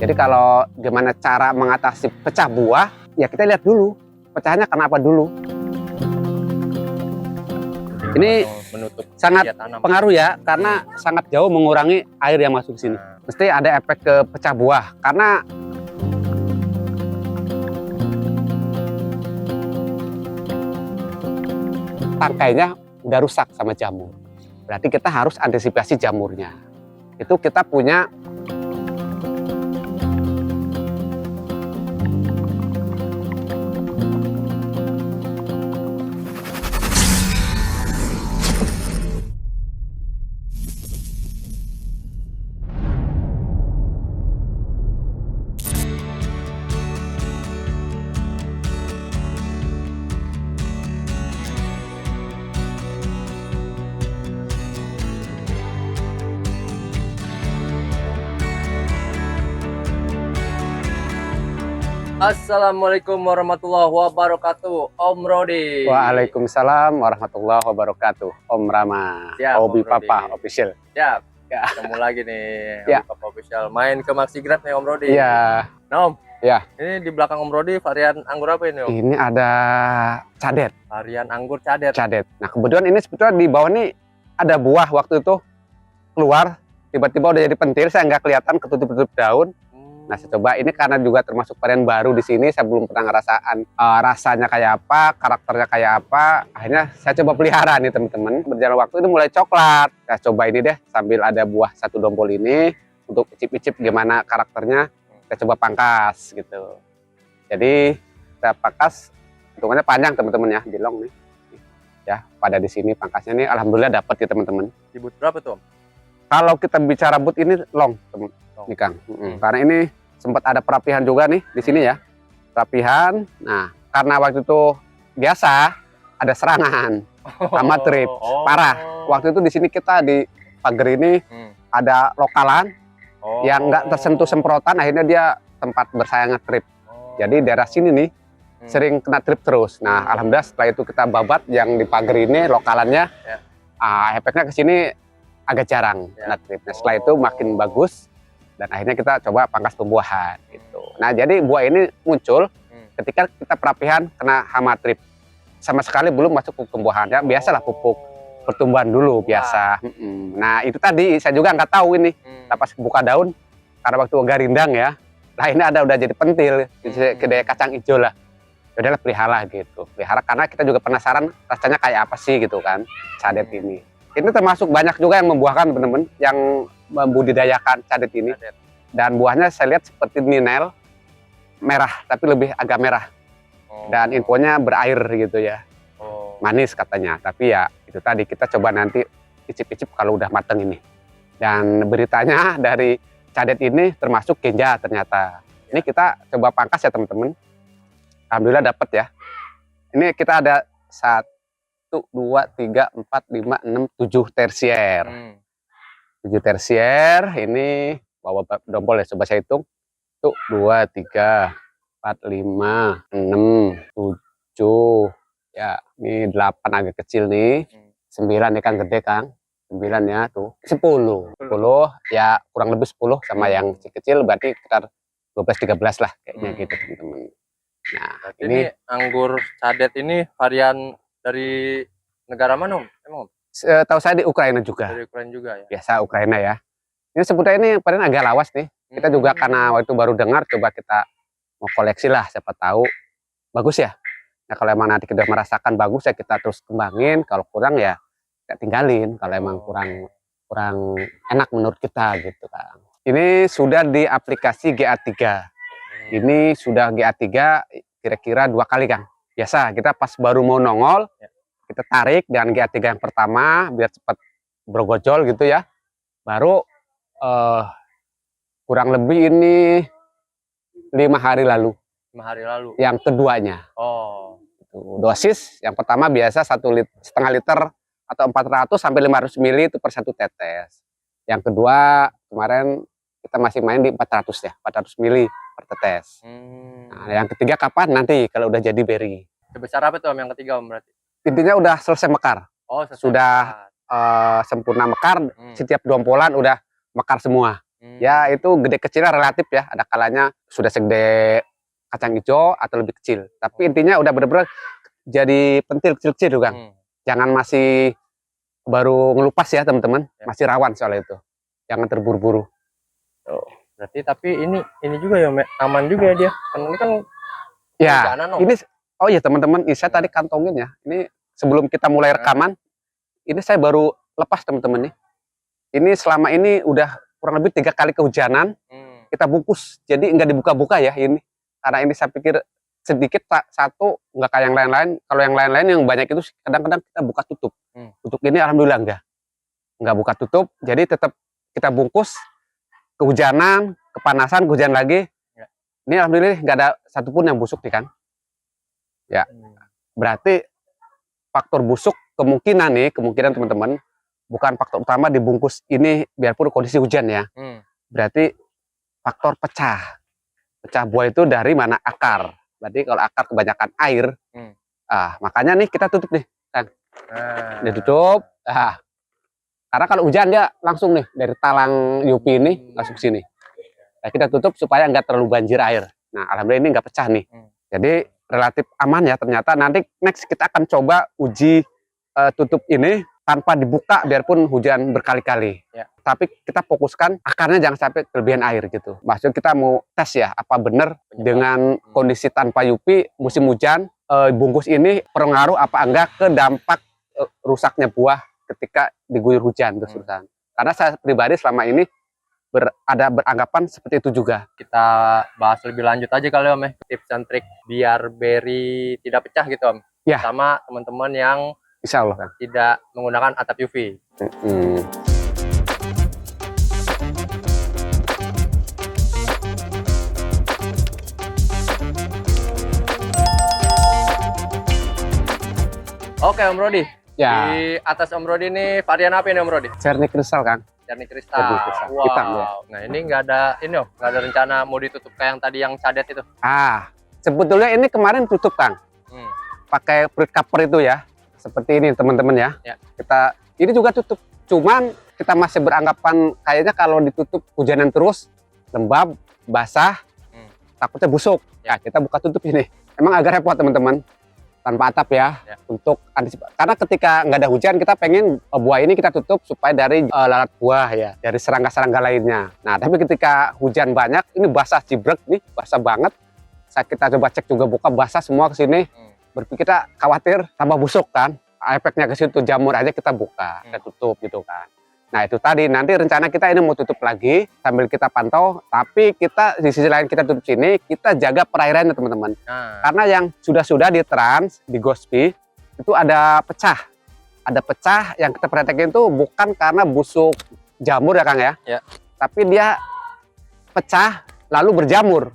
Jadi kalau gimana cara mengatasi pecah buah, ya kita lihat dulu pecahnya kenapa dulu. Ini menutup sangat tanam. pengaruh ya, karena sangat jauh mengurangi air yang masuk ke sini. Mesti ada efek ke pecah buah, karena tangkainya udah rusak sama jamur. Berarti kita harus antisipasi jamurnya. Itu kita punya Assalamualaikum warahmatullahi wabarakatuh, Om Rodi. Waalaikumsalam warahmatullahi wabarakatuh, Om Rama, Siap, Hobi Om Papa Rodi. Official. Ya, Ya. ketemu lagi nih, Ya. Hobi Papa Official. Main ke Maxigrad nih Om Rodi. Iya. Nah Om, Ya. ini di belakang Om Rodi varian anggur apa ini Om? Ini ada cadet. Varian anggur cadet. Cadet. Nah kebetulan ini sebetulnya di bawah ini ada buah waktu itu keluar, tiba-tiba udah jadi pentil, saya nggak kelihatan ketutup-tutup daun. Nah saya coba, ini karena juga termasuk varian baru di sini, saya belum pernah ngerasain rasanya kayak apa, karakternya kayak apa. Akhirnya saya coba pelihara nih teman-teman. Berjalan waktu itu mulai coklat. Saya coba ini deh, sambil ada buah satu dompol ini untuk icip-icip gimana karakternya. Saya coba pangkas gitu. Jadi saya pangkas, hitungannya panjang teman-teman ya, di long nih. Ya, pada di sini pangkasnya nih, alhamdulillah dapat ya teman-teman. Di but berapa tuh Om? Kalau kita bicara but ini long, teman. Nih Kang, karena ini sempat ada perapihan juga nih di sini ya, perapihan. Nah, karena waktu itu biasa ada serangan sama trip parah. Waktu itu di sini kita di pagar ini ada lokalan yang nggak tersentuh semprotan, akhirnya dia tempat bersayangnya trip. Jadi daerah sini nih sering kena trip terus. Nah, alhamdulillah setelah itu kita babat yang di pagar ini lokalannya, efeknya ke sini agak jarang kena trip. Nah, setelah itu makin bagus. Dan akhirnya kita coba pangkas pembuahan gitu. Nah jadi buah ini muncul ketika kita perapihan kena hama trip. Sama sekali belum masuk ke pembuahan ya, biasalah pupuk pertumbuhan dulu biasa. Nah itu tadi saya juga nggak tahu ini. Pas buka daun karena waktu garindang ya. Nah ini ada udah jadi pentil, kedai kacang hijau lah. Udahlah pelihara gitu. Pelihara karena kita juga penasaran rasanya kayak apa sih gitu kan cadet ini. Ini termasuk banyak juga yang membuahkan teman-teman yang membudidayakan cadet ini. Dan buahnya saya lihat seperti ninel merah, tapi lebih agak merah. Dan infonya berair gitu ya. Manis katanya, tapi ya itu tadi kita coba nanti icip-icip kalau udah mateng ini. Dan beritanya dari cadet ini termasuk genja ternyata. Ini kita coba pangkas ya teman-teman. Alhamdulillah dapat ya. Ini kita ada 1, 2, 3, 4, 5, 6, 7 tersier. 7 tersier, ini bawa dompol ya, coba saya hitung. 1, 2, 3, 4, 5, 6, 7. Ya, ini 8 agak kecil nih. 9 ya Kang, gede Kang. 9 ya tuh. 10 ya, kurang lebih 10 sama yang kecil berarti sekitar 12 13 lah kayaknya gitu teman-teman. Nah, ini anggur cadet ini varian dari negara mana Om? Emang Om? Tahu saya di Ukraina juga. Dari Ukraina juga ya. Biasa Ukraina ya. Ini sebetulnya ini paling agak lawas nih. Kita juga karena waktu baru dengar, coba kita mau koleksi lah, siapa tahu bagus ya. Nah kalau emang nanti kita merasakan bagus ya kita terus kembangin. Kalau kurang ya kita tinggalin. Kalau emang kurang enak menurut kita gitu kan. Ini sudah di aplikasi GA3. Ini sudah GA3 kira-kira 2 kali Kang. Biasa kita pas baru mau nongol, kita tarik dengan GA3 yang pertama biar cepat bergojol gitu ya. Baru kurang lebih ini 5 hari lalu. 5 hari lalu. Yang keduanya. Dosis yang pertama biasa 1,5 liter atau 400 sampai 500 ml itu per 1 tetes. Yang kedua kemarin kita masih main di 400 ya, 400 ml per tetes. Nah, yang ketiga kapan? Nanti kalau udah jadi berry. Sebesar apa tuh Om yang ketiga Om berarti? Intinya udah selesai mekar. Sudah sempurna mekar, setiap dompolan udah mekar semua. Ya itu gede kecilnya relatif ya. Ada kalanya sudah segede kacang hijau atau lebih kecil. Tapi intinya udah bener-bener jadi pentil kecil-kecil juga. Jangan masih baru ngelupas ya teman-teman. Masih rawan soal itu. Jangan terburu-buru. Berarti tapi ini juga ya aman juga ya dia. Kan ini kan ya hujanan, Om. ini oh ya teman-teman, saya tadi kantongin ya. Ini sebelum kita mulai rekaman, ini saya baru lepas teman-teman nih. Ini selama ini udah kurang lebih 3 kali kehujanan. Kita bungkus, jadi nggak dibuka-buka ya ini. Karena ini saya pikir sedikit satu, nggak kayak yang lain-lain. Kalau yang lain-lain yang banyak itu kadang-kadang kita buka tutup. Untuk ini alhamdulillah nggak buka tutup. Jadi tetap kita bungkus. Kehujanan, kepanasan, kehujanan lagi. Ini alhamdulillah nggak ada satupun yang busuk nih kan. Ya, berarti faktor busuk kemungkinan teman-teman bukan faktor utama dibungkus ini biarpun kondisi hujan ya. Berarti faktor pecah buah itu dari mana akar. Berarti kalau akar kebanyakan air, makanya nih kita tutup nih kan. Ditutup. Karena kalau hujan dia langsung nih dari talang Yupi ini langsung sini. Nah, kita tutup supaya nggak terlalu banjir air. Nah, alhamdulillah ini nggak pecah nih. Jadi relatif aman ya ternyata. Nanti next kita akan coba uji tutup ini tanpa dibuka biarpun hujan berkali-kali. Tapi kita fokuskan akarnya jangan sampai kelebihan air gitu. Maksudnya kita mau tes ya apa benar dengan kondisi tanpa Yupi musim hujan bungkus ini pengaruh apa enggak ke dampak rusaknya buah ketika diguyur hujan terus-terusan. Karena saya pribadi selama ini ada beranggapan seperti itu juga. Kita bahas lebih lanjut aja kali Om ya, tips dan trik biar beri tidak pecah gitu Om. Ya. Sama teman-teman yang Insya Allah kan tidak menggunakan atap UV. Oke Om Rodi. Ya. Di atas Om Rodi ini varian apa ini Om Rodi? Cernik kristal kan. Cernik kristal. Wow. Hitam ya. Nah ini nggak ada nggak ada rencana mau ditutup kayak yang tadi yang cadet itu. Sebetulnya ini kemarin tutup Kang. Pakai fruit cover itu ya. Seperti ini teman-teman ya. Kita ini juga tutup. Cuman kita masih beranggapan kayaknya kalau ditutup hujanan terus lembab, basah, takutnya busuk. Ya kita buka tutup ini. Emang agak repot teman-teman. Tanpa atap ya. Untuk antisipasi. Karena ketika nggak ada hujan kita pengen buah ini kita tutup supaya dari lalat buah ya, dari serangga-serangga lainnya. Nah tapi ketika hujan banyak ini basah cibrek nih, basah banget. Kita coba cek juga buka basah semua ke sini. Berpikir kita khawatir tambah busuk kan. Efeknya ke situ jamur aja kita buka, kita tutup gitu kan. Nah itu tadi nanti rencana kita ini mau tutup lagi sambil kita pantau, tapi kita di sisi lain kita tutup sini, kita jaga perairannya teman-teman. Karena yang sudah di trans di Gospi itu ada pecah yang kita perhatikan itu bukan karena busuk jamur ya Kang ya. Tapi dia pecah lalu berjamur,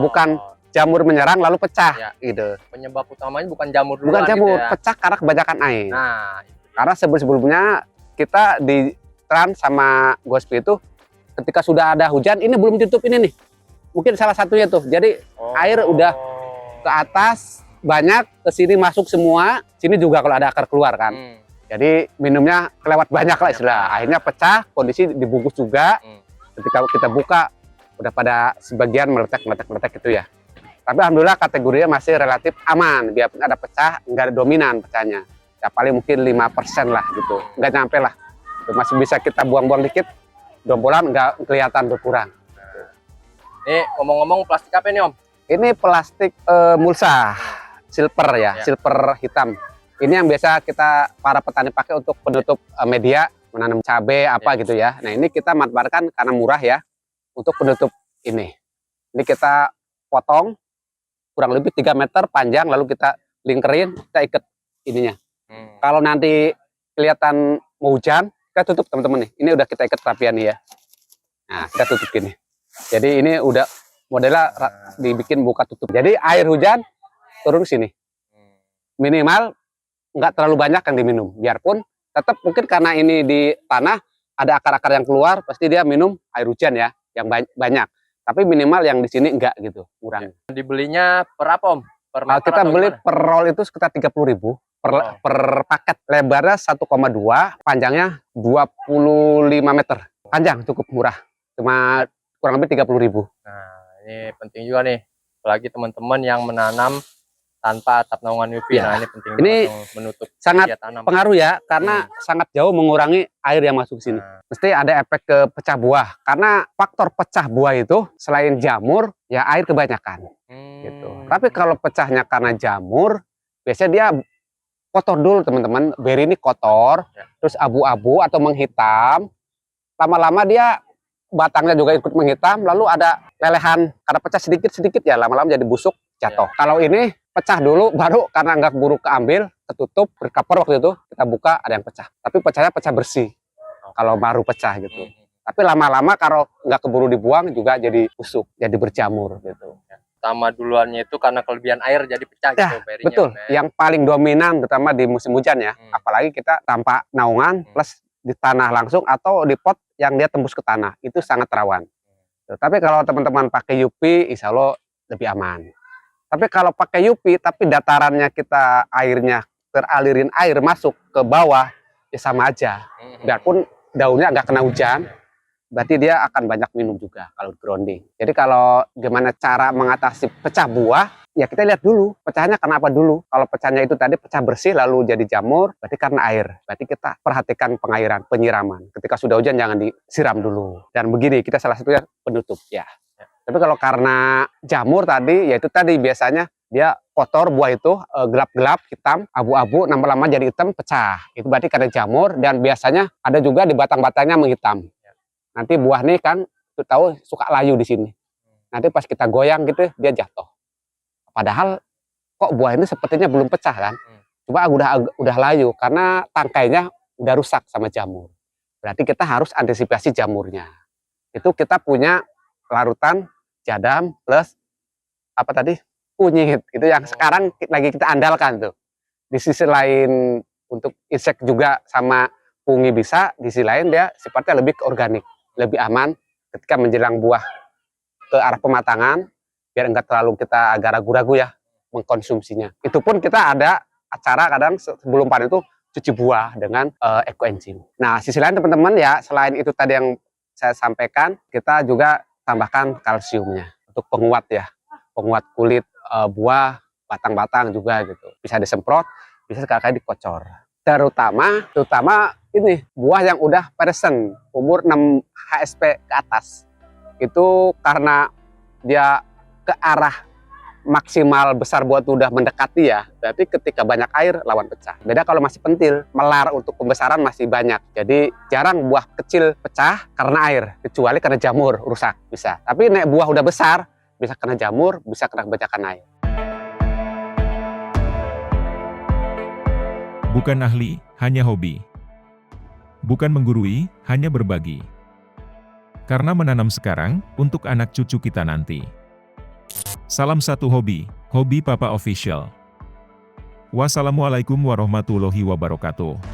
bukan jamur menyerang lalu pecah gitu. Penyebab utamanya bukan jamur duluan. Bukan jamur, gitu ya. pecah karena kebanyakan air. Nah, karena sebelumnya kita di Trans sama Gospi itu ketika sudah ada hujan ini belum tutup ini nih. Mungkin salah satunya tuh. Jadi air udah ke atas banyak, ke sini masuk semua. Sini juga kalau ada akar keluar kan. Jadi minumnya kelewat banyak lah istilah. Akhirnya pecah, kondisi dibungkus juga. Ketika kita buka udah pada sebagian meletek gitu ya. Tapi alhamdulillah kategorinya masih relatif aman. Biarpun ada pecah, nggak ada dominan pecahnya. Ya paling mungkin 5% lah gitu. Nggak nyampe lah. Masih bisa kita buang-buang dikit, dombolan nggak kelihatan berkurang. Ini ngomong-ngomong plastik apa ini Om? Ini plastik mulsa, silver ya, silver hitam. Ini yang biasa kita para petani pakai untuk penutup media, menanam cabai apa gitu ya. Nah ini kita manfaatkan karena murah ya, untuk penutup ini. Ini kita potong kurang lebih 3 meter panjang, lalu kita lingkerin, kita ikat ininya. Kalau nanti kelihatan mau hujan, kita tutup teman-teman nih. Ini udah kita ikat rapian nih ya. Nah, kita tutup gini. Jadi ini udah modelnya dibikin buka tutup. Jadi air hujan turun ke sini. Minimal nggak terlalu banyak yang diminum. Biarpun tetap mungkin karena ini di tanah ada akar-akar yang keluar, pasti dia minum air hujan ya, yang banyak. Tapi minimal yang di sini enggak gitu, kurang. Dibelinya per apa Om? Per meter kita beli gimana? per roll itu sekitar 30.000 per paket. Lebarnya 1,2, panjangnya 25 meter. Panjang, cukup murah. cuma kurang lebih 30.000. Nah, ini penting juga nih, apalagi teman-teman yang menanam tanpa atap naungan UV. Ya. Nah, ini penting Ini banget menutup sangat dia tanam. pengaruh ya, karena sangat jauh mengurangi air yang masuk sini. Nah, Mesti ada efek ke pecah buah, karena faktor pecah buah itu selain jamur, ya air kebanyakan. Gitu. Tapi kalau pecahnya karena jamur, biasanya dia kotor dulu teman-teman. Beri ini kotor, Ya. terus abu-abu atau menghitam. Lama-lama dia batangnya juga ikut menghitam, lalu ada lelehan karena pecah sedikit-sedikit ya, lama-lama jadi busuk, jatuh. Kalau ini pecah dulu, baru karena nggak keburu keambil, ketutup, bercover waktu itu, kita buka ada yang pecah. Tapi pecahnya pecah bersih, kalau baru pecah gitu. Tapi lama-lama kalau nggak keburu dibuang juga jadi busuk, jadi berjamur gitu. Pertama duluannya itu karena kelebihan air jadi pecah Ya, gitu berinya. betul. Yang paling dominan terutama di musim hujan ya. Apalagi kita tanpa naungan plus di tanah langsung atau di pot yang dia tembus ke tanah, itu sangat rawan. Tapi kalau teman-teman pakai UV, insya Allah lebih aman. Tapi kalau pakai UV tapi datarannya kita airnya teralirin air masuk ke bawah, ya sama aja. Biarpun daunnya nggak kena hujan, berarti dia akan banyak minum juga kalau grounding. Jadi kalau gimana cara mengatasi pecah buah, ya kita lihat dulu pecahnya karena apa dulu. Kalau pecahnya itu tadi pecah bersih lalu jadi jamur, berarti karena air. Berarti kita perhatikan pengairan, penyiraman. Ketika sudah hujan jangan disiram dulu. Dan begini, kita salah satunya penutup ya. Tapi kalau karena jamur tadi, ya itu tadi biasanya dia kotor buah itu gelap-gelap, hitam, abu-abu, lama-lama jadi hitam, pecah. Itu berarti karena jamur dan biasanya ada juga di batang-batangnya menghitam. Nanti buah nih kan, tuh tahu suka layu di sini. Nanti pas kita goyang gitu, dia jatuh. Padahal kok buah ini sepertinya belum pecah kan? Cuma udah layu karena tangkainya udah rusak sama jamur. Berarti kita harus antisipasi jamurnya. Itu kita punya larutan jadam plus apa tadi kunyit. Itu yang sekarang lagi kita andalkan tuh. Di sisi lain untuk insek juga sama fungi bisa, di sisi lain dia sifatnya lebih ke organik, lebih aman ketika menjelang buah ke arah pematangan, biar enggak terlalu kita agak ragu-ragu ya mengkonsumsinya. Itu pun kita ada acara kadang sebelum panen itu cuci buah dengan ekoenzim. Nah, sisi lain teman-teman ya, selain itu tadi yang saya sampaikan, kita juga tambahkan kalsiumnya untuk penguat ya, penguat kulit buah, batang-batang juga gitu. Bisa disemprot, bisa sekali-kali dikocor. Terutama ini buah yang udah present umur 6 HSP ke atas. Itu karena dia ke arah maksimal besar buah itu udah mendekati ya, berarti ketika banyak air lawan pecah. Beda kalau masih pentil, melar untuk pembesaran masih banyak. Jadi jarang buah kecil pecah karena air, kecuali karena jamur rusak bisa. Tapi nek buah udah besar, bisa kena jamur, bisa kena kebanyakan air. Bukan ahli, hanya hobi. Bukan menggurui, hanya berbagi. Karena menanam sekarang, untuk anak cucu kita nanti. Salam satu hobi, Hobi Papa Official. Wassalamualaikum warahmatullahi wabarakatuh.